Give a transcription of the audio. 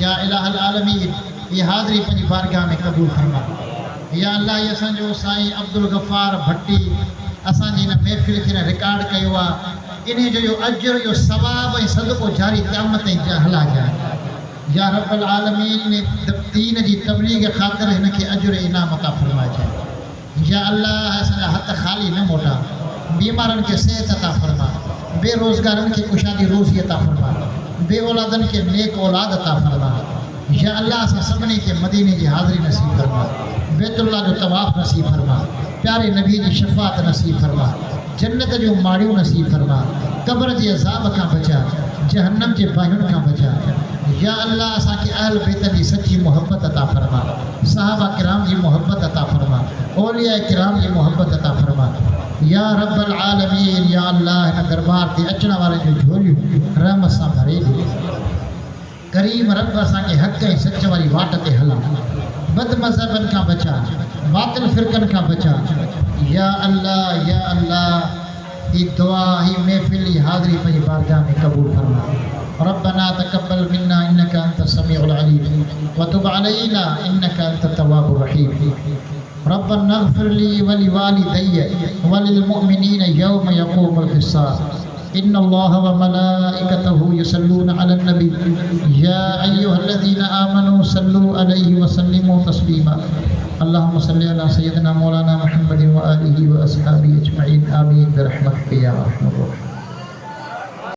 یا الہ العالمین یہ حاضری پنجی بارگاہ میں قبول فرما یا اللہ یہ اساں جو سائیں عبدالغفار بھٹی اساں جی نے محفل کے ریکارڈ کیو انہیں جو اجر جو ثواب و صدقو جاری قیامت جا ہلا جائے یا رب العالمین نے دین جی تبلیغ خاطر ہن کے اجر انعام عطا فرما جائے یا اللہ اساں ہتھ خالی نہ موٹا بیمارن کے صحت عطا فرما بے روزگارن کے کشادی روزی عطا فرما بے اولادن کے نیک اولاد عطا فرما یا اللہ اساں سبنی کے مدینے کی حاضری نصیب فرما بیت اللہ جو طواف نصیب فرما پیارے نبی کی شفاعت نصیب فرما جنت جو ماڑیوں نصیب فرما قبر کے عذاب کا بچا جہنم کے باہن کا بچا یا اللہ اساں کے اہل بیت کی سچی محبت عطا فرما صحابہ کرام کی محبت عطا فرما اولیاء کرام کی محبت عطا فرما یا رب العالمین یا اللہ ان دربار تے اچنا والے جو جھولیوں رحمت سے بھرے دی کریم رب اساں کے حق ہے سچ والی واٹ تے ہلا بد مذہبن کا بچا باطل فرقن کا بچا یا اللہ یہ دعا ہی محفل ہی حاضری پنجی بارگاہ میں قبول فرما ربنا تقبل منا انك انت السميع العليم وتب علينا انك انت التواب الرحيم ربنا اغفر لي ولوالدي وللمؤمنين يوم يقوم الحساب ان الله وملائكته يصلون على النبي يا ايها الذين امنوا صلوا عليه وسلموا تسليما اللهم صل على سيدنا مولانا محمد وآله وأصحابه أجمعين آمين برحمتك يا أرحم الراحمين.